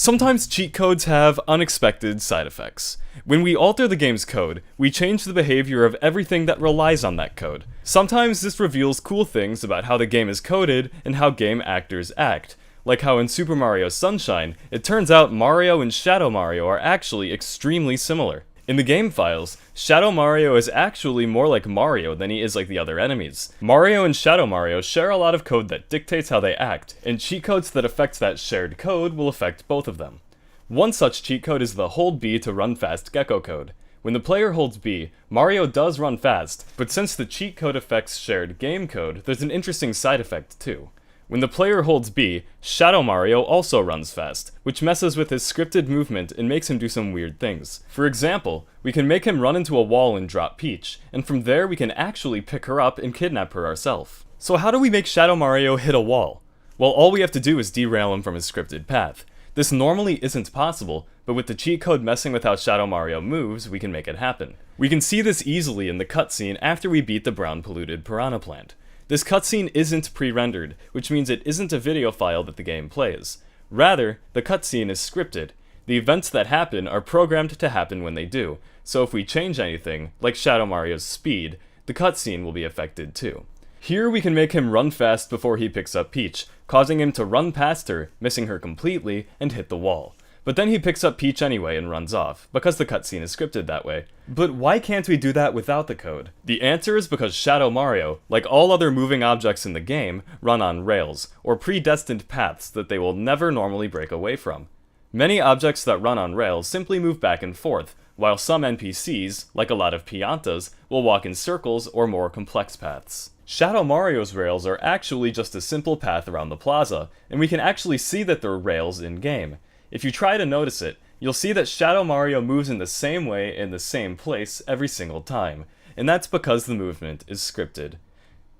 Sometimes cheat codes have unexpected side effects. When we alter the game's code, we change the behavior of everything that relies on that code. Sometimes this reveals cool things about how the game is coded and how game actors act, like how in Super Mario Sunshine, it turns out Mario and Shadow Mario are actually extremely similar. In the game files, Shadow Mario is actually more like Mario than he is like the other enemies. Mario and Shadow Mario share a lot of code that dictates how they act, and cheat codes that affect that shared code will affect both of them. One such cheat code is the hold B to run fast gecko code. When the player holds B, Mario does run fast, but since the cheat code affects shared game code, there's an interesting side effect too. When the player holds B, Shadow Mario also runs fast, which messes with his scripted movement and makes him do some weird things. For example, we can make him run into a wall and drop Peach, and from there we can actually pick her up and kidnap her ourselves. So how do we make Shadow Mario hit a wall? Well, all we have to do is derail him from his scripted path. This normally isn't possible, but with the cheat code messing with how Shadow Mario moves, we can make it happen. We can see this easily in the cutscene after we beat the brown polluted piranha plant. This cutscene isn't pre-rendered, which means it isn't a video file that the game plays. Rather, the cutscene is scripted. The events that happen are programmed to happen when they do, so if we change anything, like Shadow Mario's speed, the cutscene will be affected too. Here we can make him run fast before he picks up Peach, causing him to run past her, missing her completely, and hit the wall. But then he picks up Peach anyway and runs off, because the cutscene is scripted that way. But why can't we do that without the code? The answer is because Shadow Mario, like all other moving objects in the game, run on rails, or predestined paths that they will never normally break away from. Many objects that run on rails simply move back and forth, while some NPCs, like a lot of Piantas, will walk in circles or more complex paths. Shadow Mario's rails are actually just a simple path around the plaza, and we can actually see that they're rails in-game. If you try to notice it, you'll see that Shadow Mario moves in the same way in the same place every single time, and that's because the movement is scripted.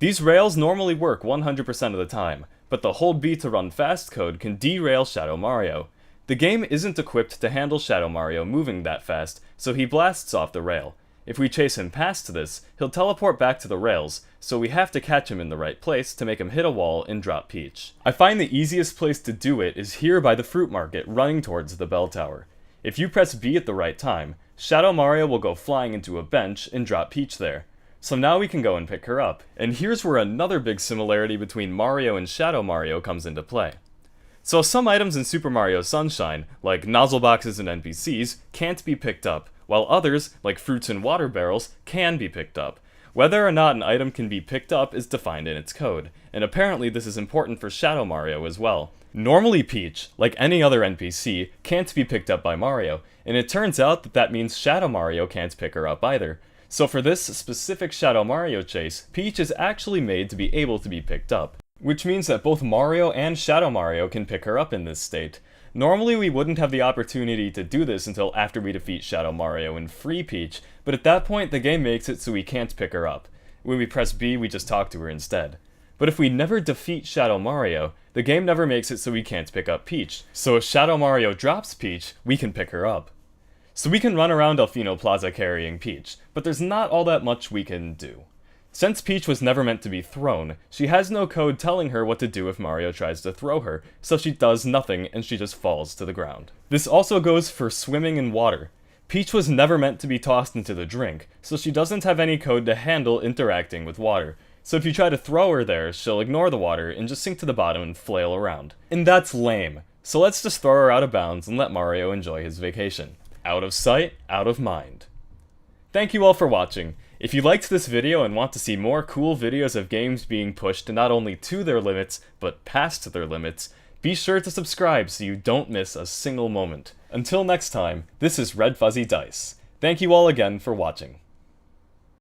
These rails normally work 100% of the time, but the hold B to run fast code can derail Shadow Mario. The game isn't equipped to handle Shadow Mario moving that fast, so he blasts off the rail. If we chase him past this, he'll teleport back to the rails, so we have to catch him in the right place to make him hit a wall and drop Peach. I find the easiest place to do it is here by the fruit market running towards the bell tower. If you press B at the right time, Shadow Mario will go flying into a bench and drop Peach there. So now we can go and pick her up. And here's where another big similarity between Mario and Shadow Mario comes into play. So some items in Super Mario Sunshine, like nozzle boxes and NPCs, can't be picked up, while others, like fruits and water barrels, can be picked up. Whether or not an item can be picked up is defined in its code, and apparently this is important for Shadow Mario as well. Normally Peach, like any other NPC, can't be picked up by Mario, and it turns out that that means Shadow Mario can't pick her up either. So for this specific Shadow Mario chase, Peach is actually made to be able to be picked up, which means that both Mario and Shadow Mario can pick her up in this state. Normally we wouldn't have the opportunity to do this until after we defeat Shadow Mario and free Peach, but at that point the game makes it so we can't pick her up. When we press B, we just talk to her instead. But if we never defeat Shadow Mario, the game never makes it so we can't pick up Peach. So if Shadow Mario drops Peach, we can pick her up. So we can run around Elfino Plaza carrying Peach, but there's not all that much we can do. Since Peach was never meant to be thrown, she has no code telling her what to do if Mario tries to throw her, so she does nothing and she just falls to the ground. This also goes for swimming in water. Peach was never meant to be tossed into the drink, so she doesn't have any code to handle interacting with water. So if you try to throw her there, she'll ignore the water and just sink to the bottom and flail around. And that's lame. So let's just throw her out of bounds and let Mario enjoy his vacation. Out of sight, out of mind. Thank you all for watching. If you liked this video and want to see more cool videos of games being pushed not only to their limits, but past their limits, be sure to subscribe so you don't miss a single moment. Until next time, this is Red Fuzzy Dice. Thank you all again for watching.